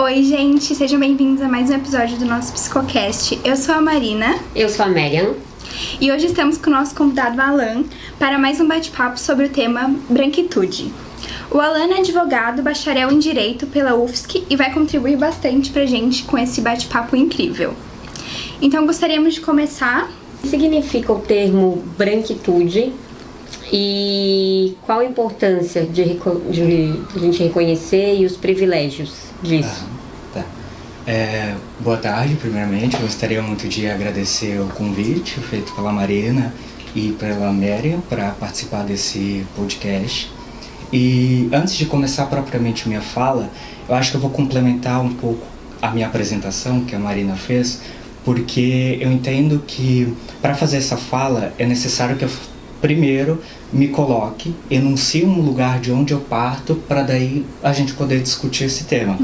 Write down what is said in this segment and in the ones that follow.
Oi, gente, sejam bem-vindos a mais um episódio do nosso Psicocast. Eu sou a Marina. Eu sou a Merian. E hoje estamos com o nosso convidado Alan para mais um bate-papo sobre o tema branquitude. O Alan é advogado, bacharel em Direito pela UFSC e vai contribuir bastante pra gente com esse bate-papo incrível. Então gostaríamos de começar. O que significa o termo branquitude e qual a importância de a gente reconhecer e os privilégios disso? Boa tarde, primeiramente. Gostaria muito de agradecer o convite feito pela Marina e pela Merian para participar desse podcast. E antes de começar propriamente minha fala, eu acho que eu vou complementar um pouco a minha apresentação que a Marina fez, porque eu entendo que para fazer essa fala é necessário que eu primeiro me coloque, enuncie um lugar de onde eu parto para daí a gente poder discutir esse tema.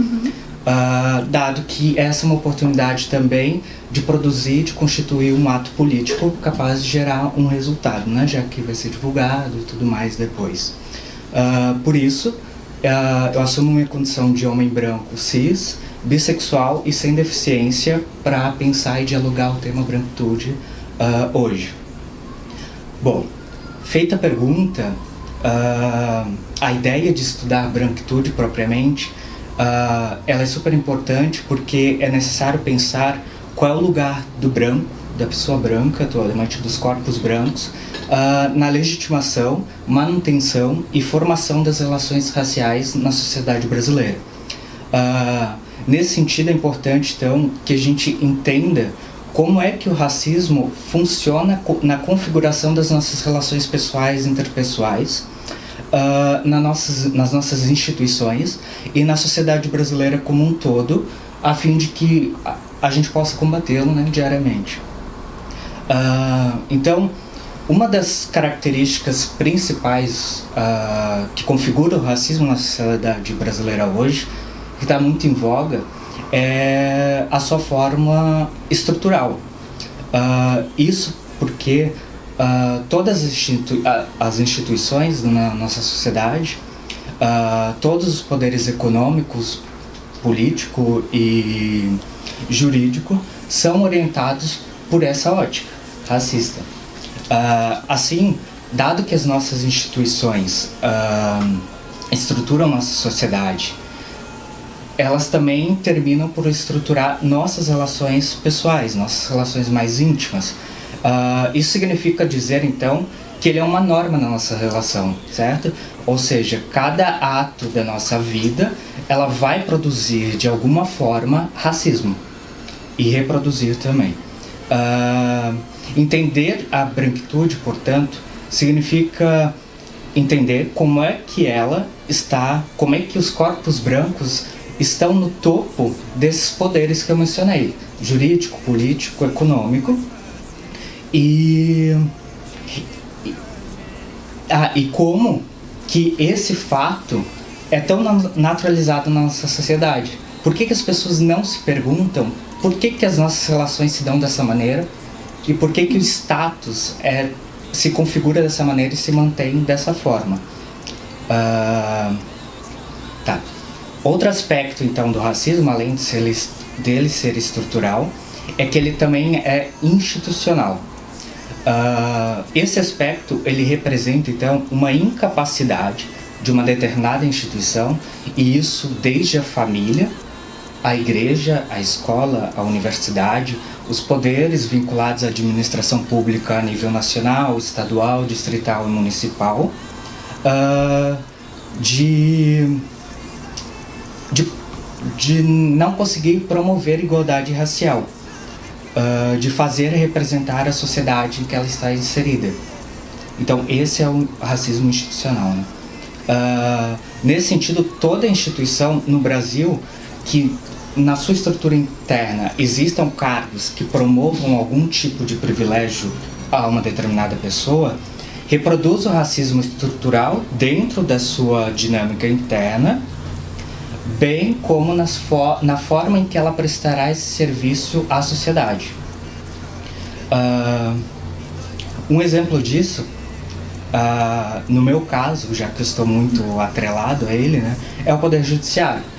Dado que essa é uma oportunidade também de produzir, de constituir um ato político capaz de gerar um resultado, né? Já que vai ser divulgado e tudo mais depois. Por isso, eu assumo minha condição de homem branco, cis, bissexual e sem deficiência para pensar e dialogar o tema branquitude hoje. Bom, feita a pergunta, a ideia de estudar branquitude propriamente, ela é super importante porque é necessário pensar qual é o lugar do branco, da pessoa branca, atualmente dos corpos brancos, na legitimação, manutenção e formação das relações raciais na sociedade brasileira. Nesse sentido, é importante, então, que a gente entenda como é que o racismo funciona na configuração das nossas relações pessoais e interpessoais, nas nossas instituições e na sociedade brasileira como um todo, a fim de que a gente possa combatê-lo, né, diariamente. Então, uma das características principais que configura o racismo na sociedade brasileira hoje, que está muito em voga, é a sua forma estrutural. Isso porque todas as instituições na nossa sociedade, todos os poderes econômicos, político e jurídico são orientados por essa ótica racista. Assim, dado que as nossas instituições estruturam nossa sociedade, elas também terminam por estruturar nossas relações pessoais, nossas relações mais íntimas. Isso significa dizer, então, que ele é uma norma na nossa relação, certo? Ou seja, cada ato da nossa vida, ela vai produzir, de alguma forma, racismo. E reproduzir também. Entender a branquitude, portanto, significa entender como é que ela está, como é que os corpos brancos estão no topo desses poderes que eu mencionei, jurídico, político, econômico, e como que esse fato é tão naturalizado na nossa sociedade. Por que as pessoas não se perguntam por que as nossas relações se dão dessa maneira e por que o status se configura dessa maneira e se mantém dessa forma? Outro aspecto, então, do racismo, além dele ser estrutural, é que ele também é institucional. Esse aspecto, ele representa, então, uma incapacidade de uma determinada instituição, e isso desde a família, a igreja, a escola, a universidade, os poderes vinculados à administração pública a nível nacional, estadual, distrital e municipal, de não conseguir promover igualdade racial, de fazer representar a sociedade em que ela está inserida. Então, esse é o racismo institucional, né? Nesse sentido, toda instituição no Brasil que na sua estrutura interna existam cargos que promovam algum tipo de privilégio a uma determinada pessoa, reproduz o racismo estrutural dentro da sua dinâmica interna, bem como na forma em que ela prestará esse serviço à sociedade. Um exemplo disso, no meu caso, já que eu estou muito atrelado a ele, né, é o Poder Judiciário.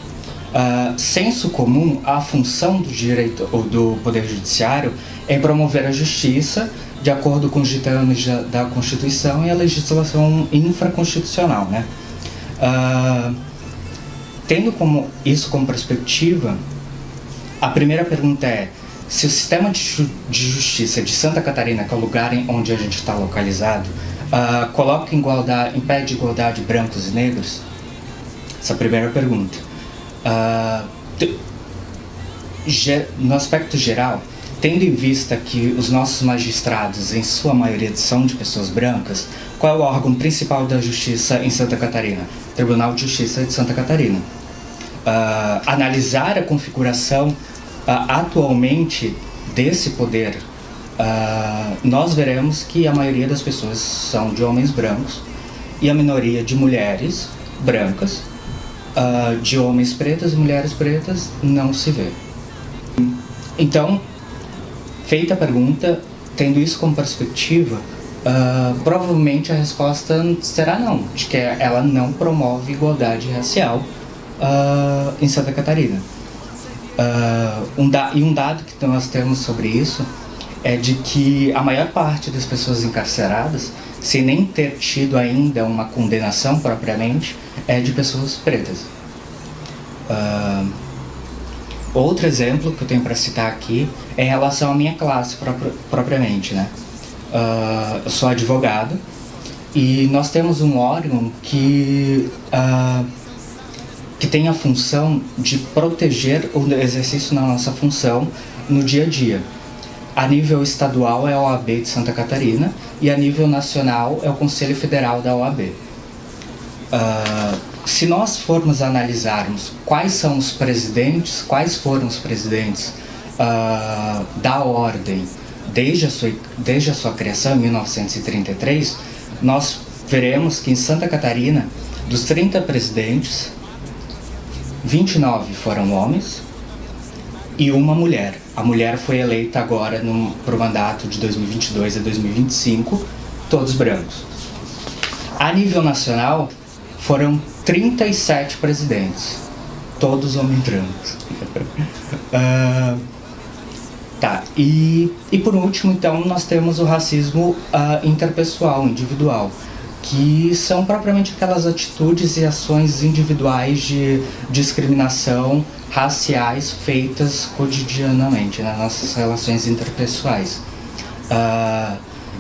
senso comum, a função do direito ou do Poder Judiciário é promover a justiça de acordo com os ditames da Constituição e a legislação infraconstitucional, né? Tendo isso como perspectiva, a primeira pergunta é: se o sistema de justiça de Santa Catarina, que é o lugar onde a gente está localizado, impede igualdade de brancos e negros? Essa é a primeira pergunta. No aspecto geral, tendo em vista que os nossos magistrados, em sua maioria, são de pessoas brancas, qual é o órgão principal da justiça em Santa Catarina? Tribunal de Justiça de Santa Catarina. Analisar a configuração atualmente desse poder, nós veremos que a maioria das pessoas são de homens brancos e a minoria de mulheres brancas, de homens pretos e mulheres pretas não se vê. Então, feita a pergunta, tendo isso como perspectiva, provavelmente a resposta será não, de que ela não promove igualdade racial em Santa Catarina. Um dado que nós temos sobre isso é de que a maior parte das pessoas encarceradas, sem nem ter tido ainda uma condenação propriamente, é de pessoas pretas. Outro exemplo que eu tenho para citar aqui é em relação à minha classe propriamente, né? Eu sou advogado e nós temos um órgão que tem a função de proteger o exercício da nossa função no dia a dia. A nível estadual é a OAB de Santa Catarina e a nível nacional é o Conselho Federal da OAB. Se nós formos analisarmos quais foram os presidentes da ordem desde a sua criação em 1933, nós veremos que em Santa Catarina, dos 30 presidentes, 29 foram homens e uma mulher. A mulher foi eleita agora para o mandato de 2022 a 2025, todos brancos. A nível nacional, foram 37 presidentes, todos homens brancos. E por último, então, nós temos o racismo interpessoal, individual, que são propriamente aquelas atitudes e ações individuais de discriminação raciais feitas cotidianamente nas nossas relações interpessoais.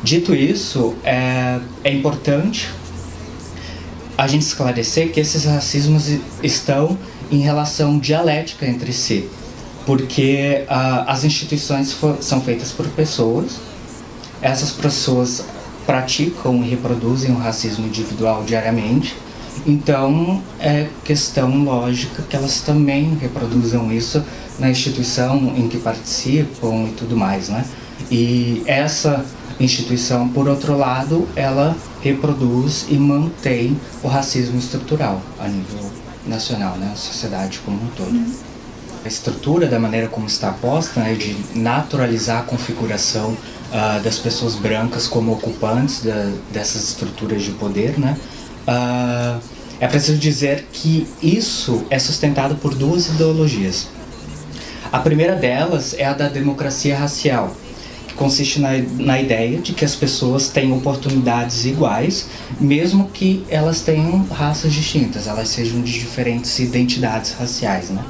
Dito isso, é importante a gente esclarecer que esses racismos estão em relação dialética entre si, porque as instituições são feitas por pessoas, essas pessoas praticam e reproduzem o racismo individual diariamente, então é questão lógica que elas também reproduzam isso na instituição em que participam e tudo mais, né? E essa instituição, por outro lado, ela reproduz e mantém o racismo estrutural a nível nacional, né? A sociedade como um todo. A estrutura, da maneira como está posta, né, de naturalizar a configuração das pessoas brancas como ocupantes dessas estruturas de poder, né? É preciso dizer que isso é sustentado por duas ideologias. A primeira delas é a da democracia racial, que consiste na ideia de que as pessoas têm oportunidades iguais, mesmo que elas tenham raças distintas, elas sejam de diferentes identidades raciais, né?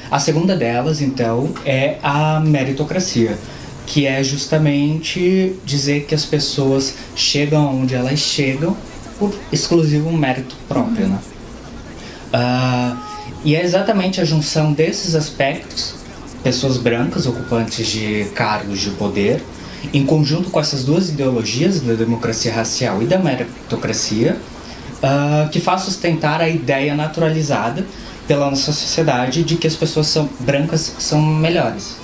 A segunda delas, então, é a meritocracia, que é justamente dizer que as pessoas chegam onde elas chegam por exclusivo mérito próprio, né? E é exatamente a junção desses aspectos, pessoas brancas ocupantes de cargos de poder, em conjunto com essas duas ideologias, da democracia racial e da meritocracia, que faz sustentar a ideia naturalizada pela nossa sociedade de que as pessoas brancas são melhores.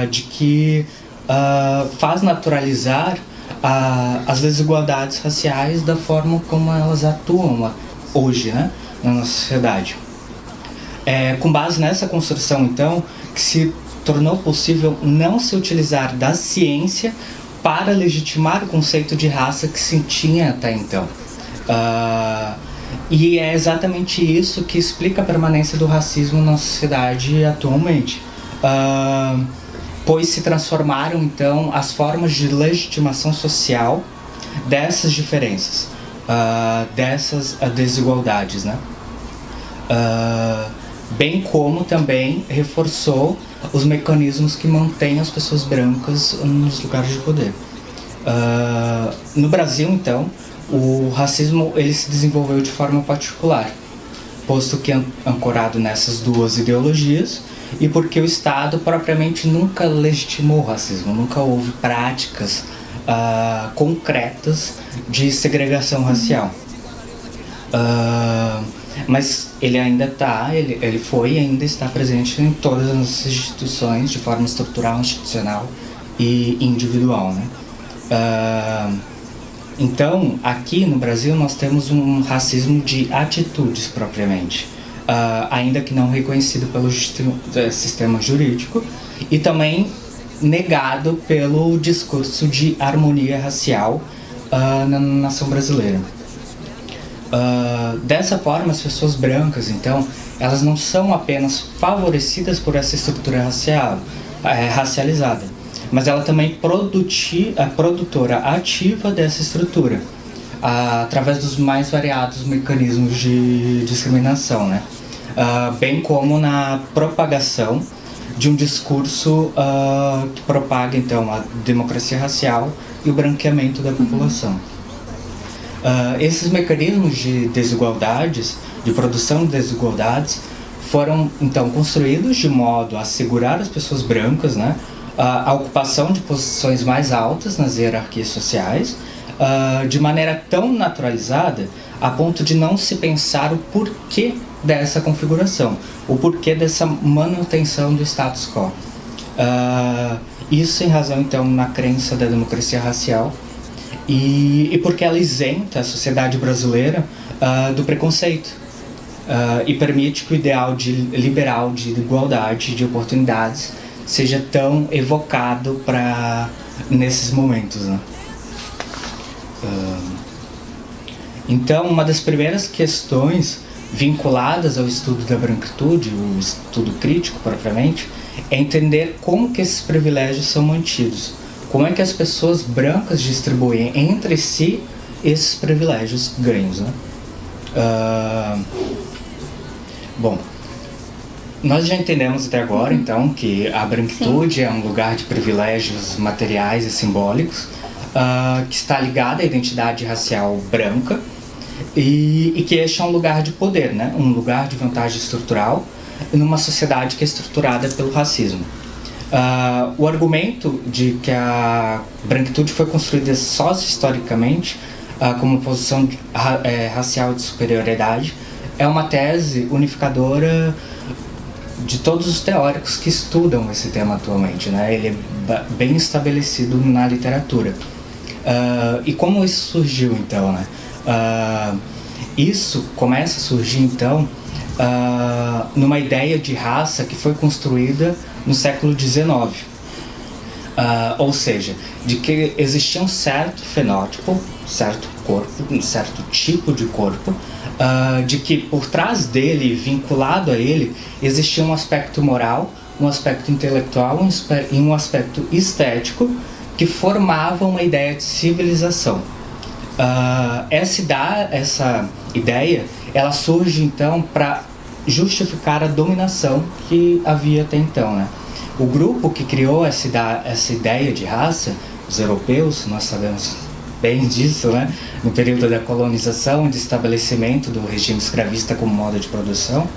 De que faz naturalizar as desigualdades raciais da forma como elas atuam hoje, né, na nossa sociedade. Com base nessa construção, então, que se tornou possível não se utilizar da ciência para legitimar o conceito de raça que se tinha até então. E é exatamente isso que explica a permanência do racismo na sociedade atualmente. Pois se transformaram, então, as formas de legitimação social dessas diferenças, dessas desigualdades, né? Bem como também reforçou os mecanismos que mantêm as pessoas brancas nos lugares de poder. No Brasil, então, o racismo ele se desenvolveu de forma particular, posto que ancorado nessas duas ideologias, e porque o Estado propriamente nunca legitimou o racismo, nunca houve práticas concretas de segregação racial. Mas ele ainda ele foi e ainda está presente em todas as instituições de forma estrutural, institucional e individual, né? Então, aqui no Brasil nós temos um racismo de atitudes propriamente, ainda que não reconhecido pelo sistema jurídico e também negado pelo discurso de harmonia racial na nação brasileira. Dessa forma, as pessoas brancas, então, elas não são apenas favorecidas por essa estrutura racializada, mas ela também é produtora ativa dessa estrutura, através dos mais variados mecanismos de discriminação, né? Bem como na propagação de um discurso que propaga, então, a democracia racial e o branqueamento da população. Esses mecanismos de desigualdades, de produção de desigualdades, foram então construídos de modo a assegurar às pessoas brancas, né, a ocupação de posições mais altas nas hierarquias sociais, de maneira tão naturalizada a ponto de não se pensar o porquê dessa configuração, o porquê dessa manutenção do status quo. Isso em razão então na crença da democracia racial e porque ela isenta a sociedade brasileira do preconceito e permite que o ideal liberal de igualdade, de oportunidades, seja tão evocado nesses momentos, né? Então, uma das primeiras questões vinculadas ao estudo da branquitude, o estudo crítico propriamente, é entender como que esses privilégios são mantidos. Como é que as pessoas brancas distribuem entre si esses privilégios ganhos, né? Bom, nós já entendemos até agora, então, que a branquitude é um lugar de privilégios materiais e simbólicos, que está ligada à identidade racial branca e que este é um lugar de poder, né? Um lugar de vantagem estrutural numa sociedade que é estruturada pelo racismo. O argumento de que a branquitude foi construída sócio-historicamente como posição racial de superioridade é uma tese unificadora de todos os teóricos que estudam esse tema atualmente, né? Ele é bem estabelecido na literatura. E como isso surgiu, então, né? Isso começa a surgir, então, numa ideia de raça que foi construída no século XIX. Ou seja, de que existia um certo fenótipo, certo corpo, um certo tipo de corpo, de que por trás dele, vinculado a ele, existia um aspecto moral, um aspecto intelectual e um aspecto estético que formava uma ideia de civilização. Essa ideia, ela surge então para justificar a dominação que havia até então, né? O grupo que criou essa ideia de raça, os europeus, nós sabemos bem disso, né? No período da colonização e de estabelecimento do regime escravista como modo de produção,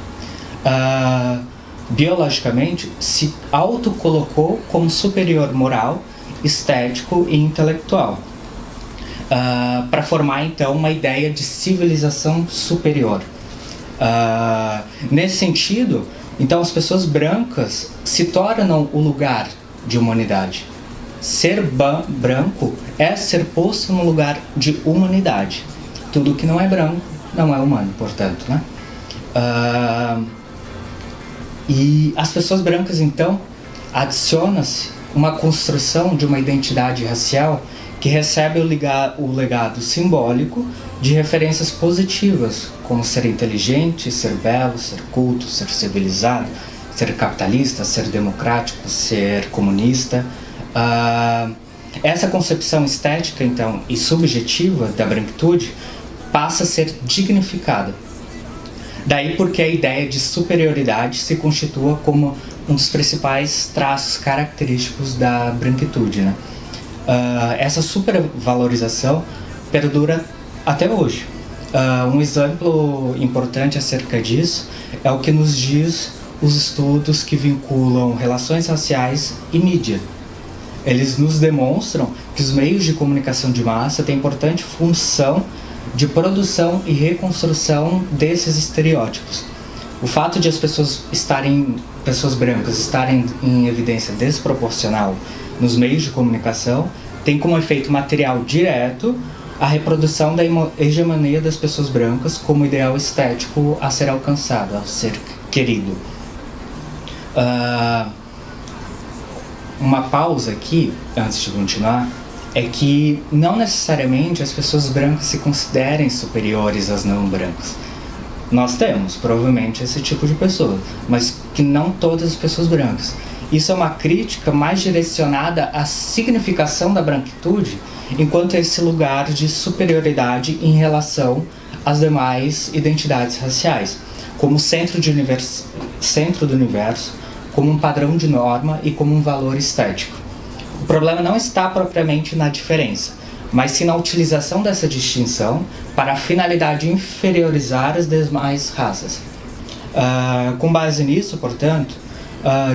biologicamente se autocolocou como superior moral, estético e intelectual, para formar então uma ideia de civilização superior. Nesse sentido, então as pessoas brancas se tornam o lugar de humanidade. Ser branco é ser posto no lugar de humanidade. Tudo que não é branco não é humano, portanto, né? E as pessoas brancas, então, adiciona-se uma construção de uma identidade racial que recebe o legado simbólico de referências positivas, como ser inteligente, ser belo, ser culto, ser civilizado, ser capitalista, ser democrático, ser comunista. Essa concepção estética, então, e subjetiva da branquitude passa a ser dignificada. Daí porque a ideia de superioridade se constitua como um dos principais traços característicos da branquitude, né? Essa supervalorização perdura até hoje. Um exemplo importante acerca disso é o que nos diz os estudos que vinculam relações raciais e mídia. Eles nos demonstram que os meios de comunicação de massa têm importante função de produção e reconstrução desses estereótipos. O fato de as pessoas brancas estarem em evidência desproporcional nos meios de comunicação tem como efeito material direto a reprodução da hegemonia das pessoas brancas como ideal estético a ser alcançado, a ser querido. Uma pausa aqui, antes de continuar, é que não necessariamente as pessoas brancas se considerem superiores às não brancas. Nós temos, provavelmente, esse tipo de pessoa, mas que não todas as pessoas brancas. Isso é uma crítica mais direcionada à significação da branquitude enquanto esse lugar de superioridade em relação às demais identidades raciais, como centro do universo, como um padrão de norma e como um valor estético. O problema não está propriamente na diferença, mas sim na utilização dessa distinção para a finalidade de inferiorizar as demais raças. Com base nisso, portanto,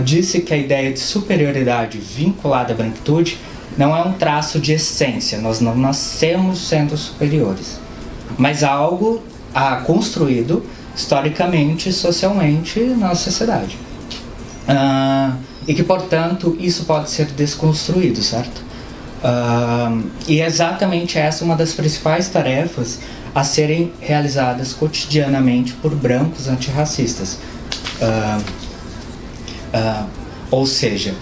disse que a ideia de superioridade vinculada à branquitude não é um traço de essência, nós não nascemos sendo superiores, mas algo construído historicamente e socialmente na sociedade. E que, portanto, isso pode ser desconstruído, certo? E é exatamente essa uma das principais tarefas a serem realizadas cotidianamente por brancos antirracistas. Ou seja,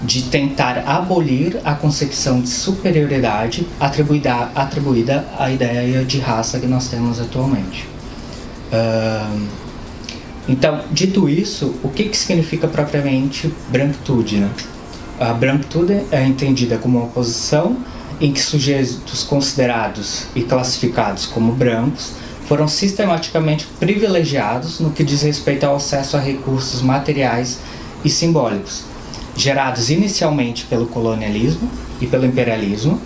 de tentar abolir a concepção de superioridade atribuída à ideia de raça que nós temos atualmente. Então, dito isso, o que significa propriamente branquitude, né? A branquitude é entendida como uma posição em que sujeitos considerados e classificados como brancos foram sistematicamente privilegiados no que diz respeito ao acesso a recursos materiais e simbólicos, gerados inicialmente pelo colonialismo e pelo imperialismo,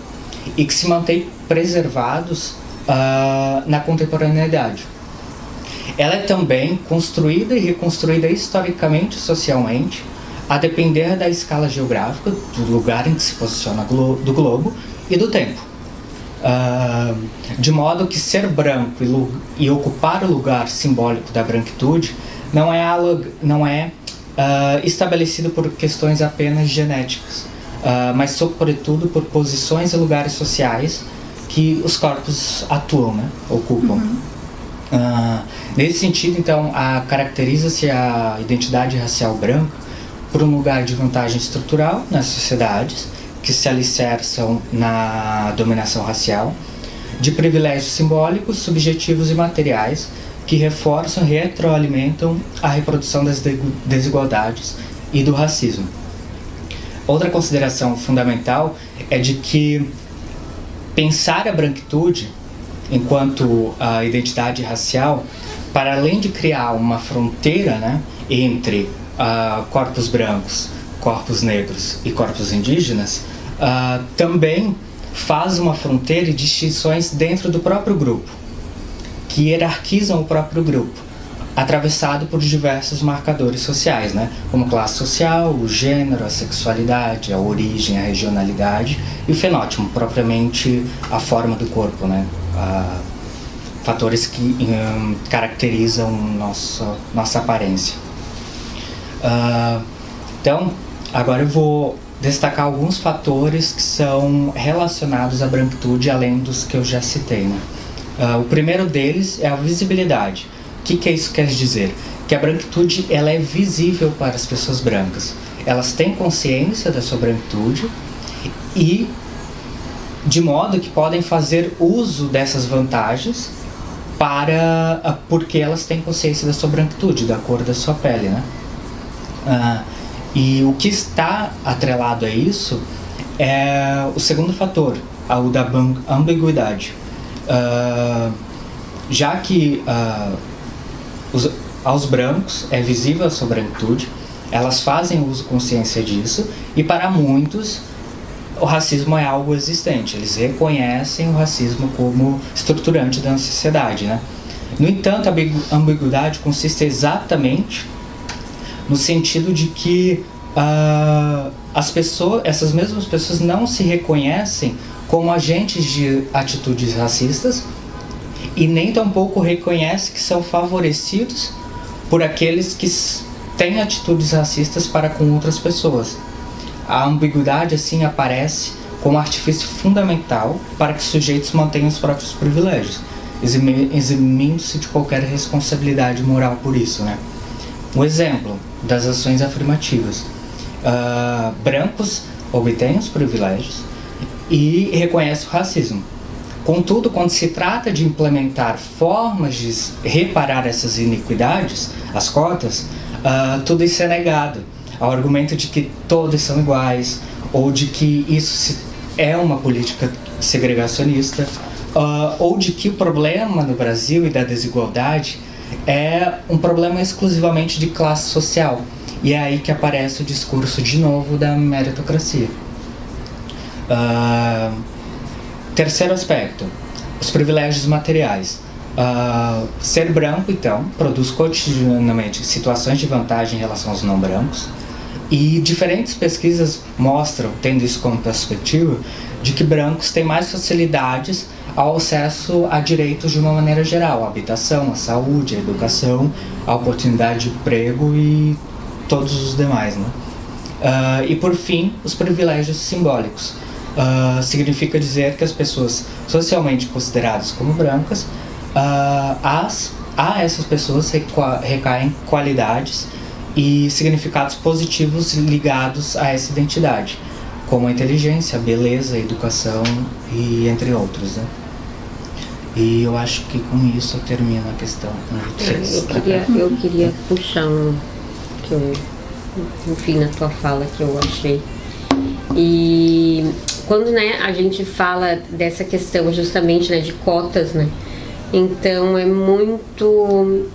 e que se mantêm preservados na contemporaneidade. Ela é também construída e reconstruída historicamente e socialmente, a depender da escala geográfica, do lugar em que se posiciona do globo e do tempo. De modo que ser branco e ocupar o lugar simbólico da branquitude não é estabelecido por questões apenas genéticas, mas sobretudo por posições e lugares sociais que os corpos atuam, né, ocupam. Nesse sentido, então, caracteriza-se a identidade racial branca por um lugar de vantagem estrutural nas sociedades que se alicerçam na dominação racial, de privilégios simbólicos, subjetivos e materiais que reforçam e retroalimentam a reprodução das desigualdades e do racismo. Outra consideração fundamental é de que pensar a branquitude enquanto a identidade racial, para além de criar uma fronteira, né, entre corpos brancos, corpos negros e corpos indígenas, também faz uma fronteira e distinções dentro do próprio grupo, que hierarquizam o próprio grupo, atravessado por diversos marcadores sociais, né, como classe social, o gênero, a sexualidade, a origem, a regionalidade e o fenótipo, propriamente a forma do corpo, né, fatores que caracterizam nossa aparência. Então, agora eu vou destacar alguns fatores que são relacionados à branquitude, além dos que eu já citei, né? O primeiro deles é a visibilidade. O que isso quer dizer? Que a branquitude ela é visível para as pessoas brancas. Elas têm consciência da sua branquitude e de modo que podem fazer uso dessas vantagens porque elas têm consciência da sua branquitude, da cor da sua pele, né? E o que está atrelado a isso é o segundo fator, o da ambiguidade. Já que aos brancos é visível a sua branquitude, elas fazem uso consciência disso, e para muitos o racismo é algo existente. Eles reconhecem o racismo como estruturante da sociedade, né? No entanto, a ambiguidade consiste exatamente no sentido de que essas mesmas pessoas não se reconhecem como agentes de atitudes racistas e nem tampouco reconhecem que são favorecidos por aqueles que têm atitudes racistas para com outras pessoas. A ambiguidade, assim, aparece como artifício fundamental para que sujeitos mantenham os próprios privilégios, eximindo-se de qualquer responsabilidade moral por isso, né? Um exemplo das ações afirmativas. Brancos obtêm os privilégios e reconhecem o racismo. Contudo, quando se trata de implementar formas de reparar essas iniquidades, as cotas, tudo isso é negado, ao argumento de que todos são iguais, ou de que isso é uma política segregacionista, ou de que o problema no Brasil e da desigualdade é um problema exclusivamente de classe social. E é aí que aparece o discurso de novo da meritocracia. Terceiro aspecto, os privilégios materiais. Ser branco, então, produz cotidianamente situações de vantagem em relação aos não brancos, e diferentes pesquisas mostram, tendo isso como perspectiva, de que brancos têm mais facilidades ao acesso a direitos de uma maneira geral: a habitação, a saúde, a educação, a oportunidade de emprego e todos os demais, né? E por fim, os privilégios simbólicos. Significa dizer que as pessoas socialmente consideradas como brancas, a essas pessoas recaem qualidades e significados positivos ligados a essa identidade, como a inteligência, a beleza, a educação e entre outros, né? E eu acho que com isso eu termino a questão número 3. Eu queria puxar que eu vi na tua fala que eu achei. E quando, né, a gente fala dessa questão justamente, né, de cotas, né? Então é muito...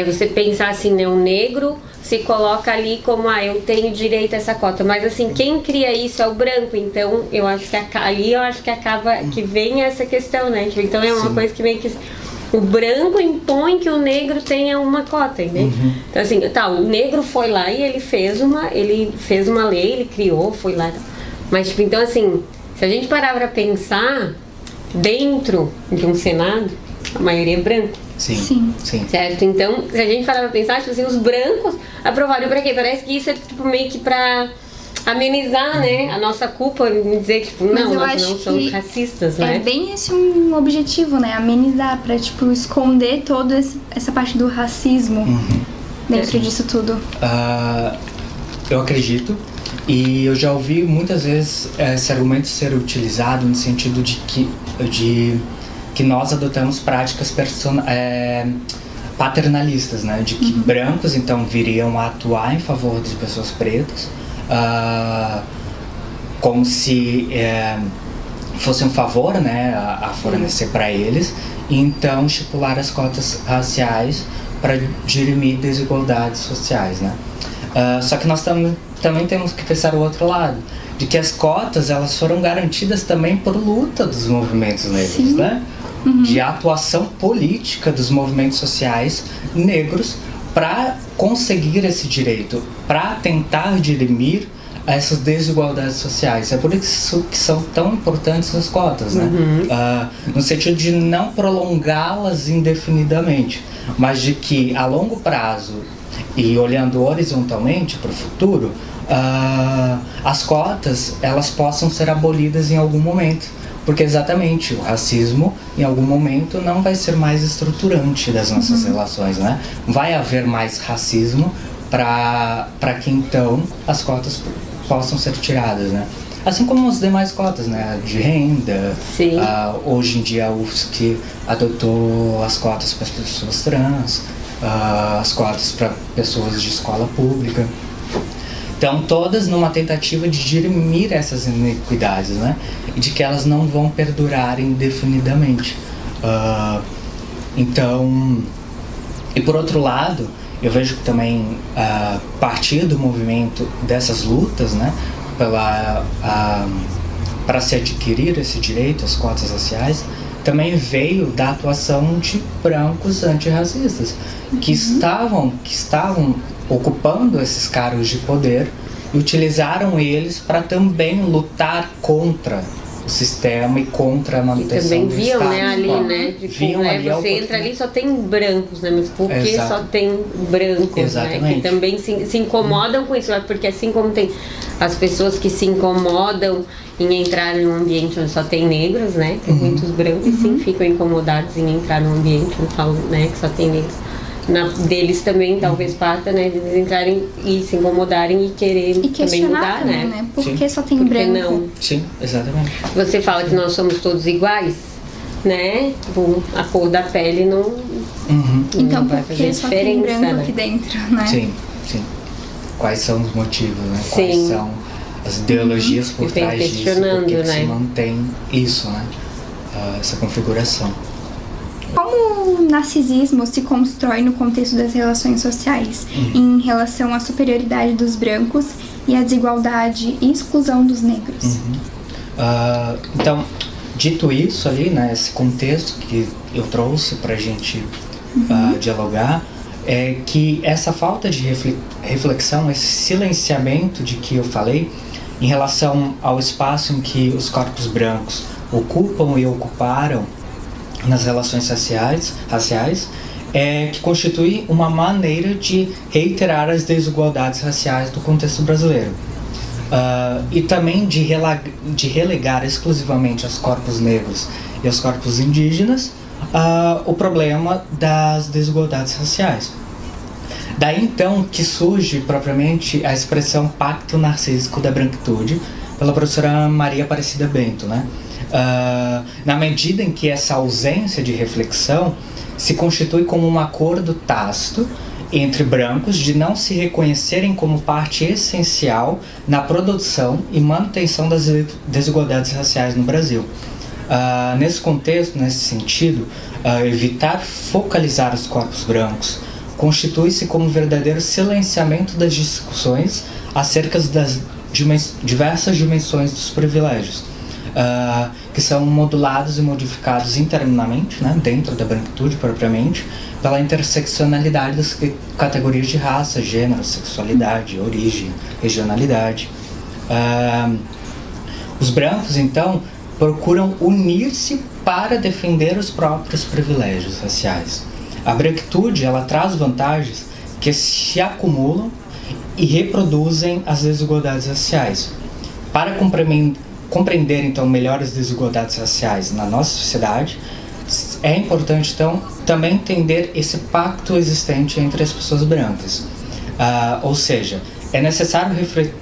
você pensar assim, né, o negro se coloca ali como, eu tenho direito a essa cota, mas assim, quem cria isso é o branco, então eu acho que ali eu acho que acaba, que vem essa questão, né, então é uma Sim. coisa que meio que o branco impõe que o negro tenha uma cota, né? Então assim, o negro foi lá e ele fez uma lei, ele criou, foi lá, mas tipo, então assim, se a gente parar pra pensar, dentro de um Senado, a maioria é branco. Sim. Certo? Então, se a gente parar pra pensar, tipo assim, os brancos aprovaram pra quê? Parece que isso é tipo meio que pra amenizar, né, a nossa culpa, dizer que, tipo, não, nós não somos racistas, né? É bem esse um objetivo, né? Amenizar, pra, tipo, esconder toda essa parte do racismo dentro disso tudo. Eu acredito, e eu já ouvi muitas vezes esse argumento ser utilizado no sentido de que nós adotamos práticas paternalistas, né? De que brancos, então, viriam a atuar em favor de pessoas pretas, como se fosse um favor, né, a fornecer para eles, e então estipular as cotas raciais para dirimir desigualdades sociais, né? Só que nós também temos que pensar o outro lado, de que as cotas, elas foram garantidas também por luta dos movimentos negros, né? De atuação política dos movimentos sociais negros para conseguir esse direito, para tentar dirimir essas desigualdades sociais. É por isso que são tão importantes as cotas, né? No sentido de não prolongá-las indefinidamente, mas de que a longo prazo e olhando horizontalmente para o futuro, as cotas, elas possam ser abolidas em algum momento. Porque exatamente o racismo, em algum momento, não vai ser mais estruturante das nossas relações, né? Vai haver mais racismo para que então as cotas possam ser tiradas, né? Assim como as demais cotas, né, de renda. Sim. Hoje em dia a UFSC adotou as cotas para as pessoas trans, as cotas para pessoas de escola pública. Então, todas numa tentativa de dirimir essas inequidades, né? E de que elas não vão perdurar indefinidamente. E por outro lado, eu vejo que também partir do movimento dessas lutas, né? Para se adquirir esse direito, as cotas raciais, também veio da atuação de brancos antirracistas, que estavam ocupando esses cargos de poder e utilizaram eles para também lutar contra o sistema e contra a manutenção também do viam, status né, ali, quo. né? Tipo, Viam né, ali a você entra ali só tem brancos, né? Mas por que só tem brancos, Exatamente. né? Que também se incomodam com isso, porque assim como tem as pessoas que se incomodam em entrar em um ambiente onde só tem negros, né? Tem muitos brancos e sim ficam incomodados em entrar num ambiente onde né, que só tem negros. Deles também talvez parta, né, de eles entrarem e se incomodarem e querer também mudar, também, né? Por Sim. que só tem Porque branco? não? Sim, exatamente. Você fala que nós somos todos iguais, né? Tipo, a cor da pele não Então, vai por fazer que só tem diferença, branco né? aqui dentro, né? Sim. Quais são os motivos, né? Sim. Quais são as ideologias por E vem trás disso, questionando, por que né? se mantém isso, né? Essa configuração. Como o narcisismo se constrói no contexto das relações sociais, em relação à superioridade dos brancos e à desigualdade e exclusão dos negros? Então, dito isso ali, né, esse contexto que eu trouxe para a gente dialogar, é que essa falta de reflexão, esse silenciamento de que eu falei, em relação ao espaço em que os corpos brancos ocupam e ocuparam nas relações raciais, que constitui uma maneira de reiterar as desigualdades raciais do contexto brasileiro. E também de relegar exclusivamente aos corpos negros e aos corpos indígenas o problema das desigualdades raciais. Daí então que surge propriamente a expressão pacto narcísico da branquitude pela professora Maria Aparecida Bento, né? Na medida em que essa ausência de reflexão se constitui como um acordo tácito entre brancos de não se reconhecerem como parte essencial na produção e manutenção das desigualdades raciais no Brasil. Nesse contexto, nesse sentido, evitar focalizar os corpos brancos constitui-se como um verdadeiro silenciamento das discussões acerca das diversas dimensões dos privilégios, que são modulados e modificados internamente, né, dentro da branquitude propriamente, pela interseccionalidade das categorias de raça, gênero, sexualidade, origem, regionalidade. Os brancos, então, procuram unir-se para defender os próprios privilégios raciais. A branquitude, ela traz vantagens que se acumulam e reproduzem as desigualdades raciais. Para compreender então melhor as desigualdades raciais na nossa sociedade, é importante então também entender esse pacto existente entre as pessoas brancas. Ou seja, é necessário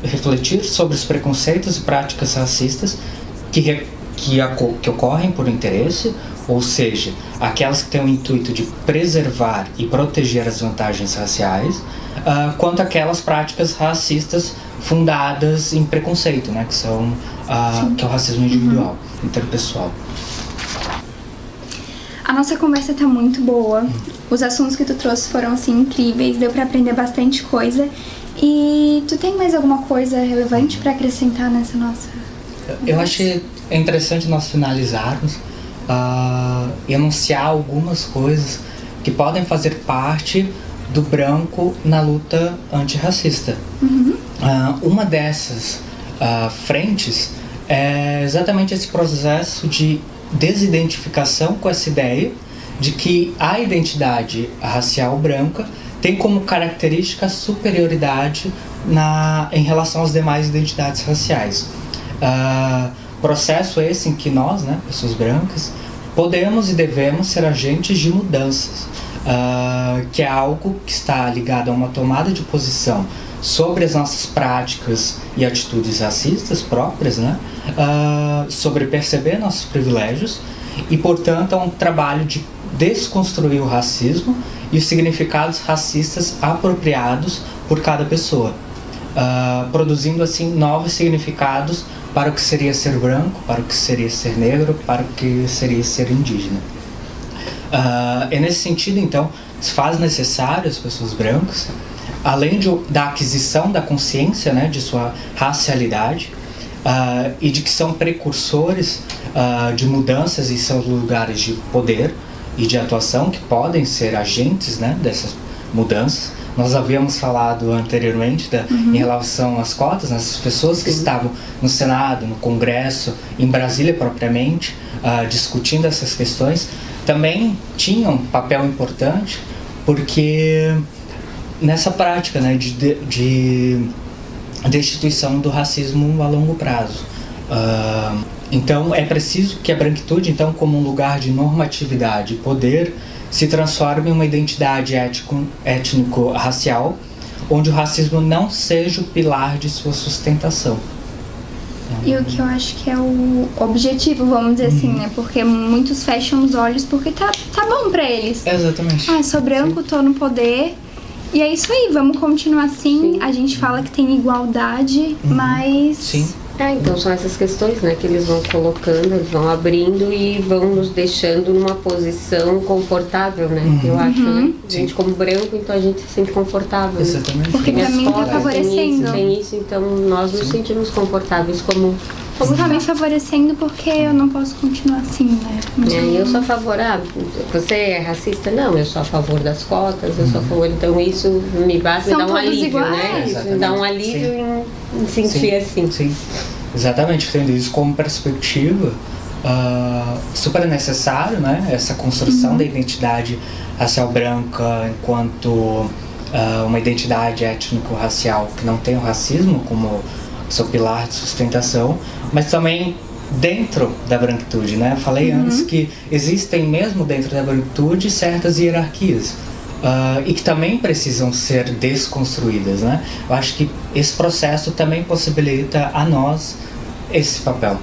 refletir sobre os preconceitos e práticas racistas que ocorrem por interesse, ou seja, aquelas que têm o intuito de preservar e proteger as vantagens raciais, quanto aquelas práticas racistas fundadas em preconceito, né, que é o racismo individual, interpessoal. A nossa conversa tá muito boa. Os assuntos que tu trouxe foram assim incríveis, deu pra aprender bastante coisa. E tu tem mais alguma coisa relevante pra acrescentar nessa nossa conversa? Eu acho interessante nós finalizarmos e anunciar algumas coisas que podem fazer parte do branco na luta antirracista. Uma dessas frentes é exatamente esse processo de desidentificação com essa ideia de que a identidade racial branca tem como característica a superioridade em relação às demais identidades raciais. Processo esse em que nós, né, pessoas brancas, podemos e devemos ser agentes de mudanças que é algo que está ligado a uma tomada de posição sobre as nossas práticas e atitudes racistas próprias, né? Sobre perceber nossos privilégios e, portanto, é um trabalho de desconstruir o racismo e os significados racistas apropriados por cada pessoa, produzindo assim novos significados para o que seria ser branco, para o que seria ser negro, para o que seria ser indígena. E nesse sentido, então, se faz necessário as pessoas brancas, além da aquisição da consciência, né, de sua racialidade, e de que são precursores de mudanças em seus lugares de poder e de atuação, que podem ser agentes, né, dessas mudanças. Nós havíamos falado anteriormente em relação às cotas, né, as pessoas que estavam no Senado, no Congresso, em Brasília propriamente, discutindo essas questões, também tinham um papel importante, porque nessa prática, né, de destituição do racismo a longo prazo. Então é preciso que a branquitude, então, como um lugar de normatividade e poder, se transforme em uma identidade étnico-racial, onde o racismo não seja o pilar de sua sustentação. E o que eu acho que é o objetivo, vamos dizer assim, né? Porque muitos fecham os olhos porque tá bom pra eles. Exatamente. Sou branco, tô no poder. E é isso aí, vamos continuar assim. Sim. A gente fala que tem igualdade, mas... Sim. Então são essas questões, né, que eles vão colocando, eles vão abrindo e vão nos deixando numa posição confortável, né? Eu acho, né? A gente como branco, então a gente se sente confortável. Exatamente. Porque pra mim tá favorecendo. Tem isso, então nós nos sentimos confortáveis como... Tá me favorecendo porque eu não posso continuar assim, né? Eu sou a favor, você é racista? Não, eu sou a favor das cotas, eu sou a favor, então isso me basta, me São dá um todos alívio, iguais. né? Isso me dá um alívio em sentir assim. Sim, exatamente, tendo isso como perspectiva, super necessário, né? Essa construção da identidade racial branca enquanto uma identidade étnico-racial que não tem o racismo como seu pilar de sustentação, mas também dentro da branquitude, né? Falei antes que existem mesmo dentro da branquitude certas hierarquias e que também precisam ser desconstruídas, né? Eu acho que esse processo também possibilita a nós esse papel,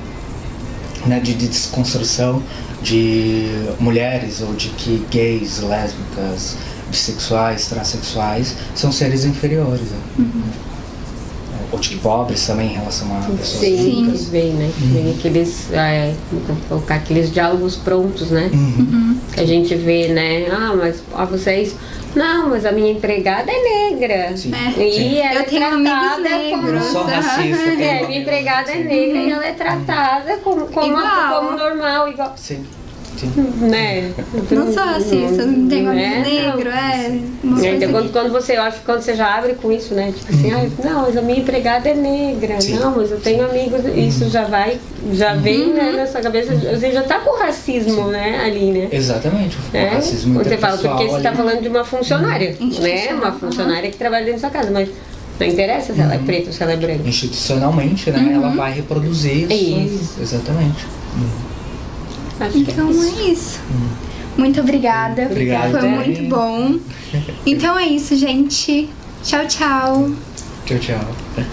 né? De desconstrução de mulheres ou de que gays, lésbicas, bissexuais, transexuais são seres inferiores, né? Ou de pobres também em relação a pessoas ricas. Vem, né? Vem aqueles, colocar aqueles diálogos prontos, né? Que a gente vê, né? Mas vocês... Não, mas a minha empregada é negra. Sim. E ela eu tenho amigos negros. Não sou racista. Minha empregada é negra e ela é tratada como normal, igual. Sim. Né? Não sou racista, não tenho amigo negro, Então quando você já abre com isso, né? Tipo assim, não, mas a minha empregada é negra. Sim. Não, mas eu tenho amigos, isso já vem, né, na sua cabeça, você já tá com o racismo, né, ali, né? Exatamente, o racismo você fala, porque você tá ali. falando de uma funcionária, né? Uma funcionária que trabalha dentro da sua casa, mas não interessa se ela é preta ou se ela é branca. Institucionalmente, né? Ela vai reproduzir isso. Exatamente. Então é isso. Muito obrigada. Obrigado. Foi muito bom. Então é isso, gente. Tchau, tchau. Tchau, tchau.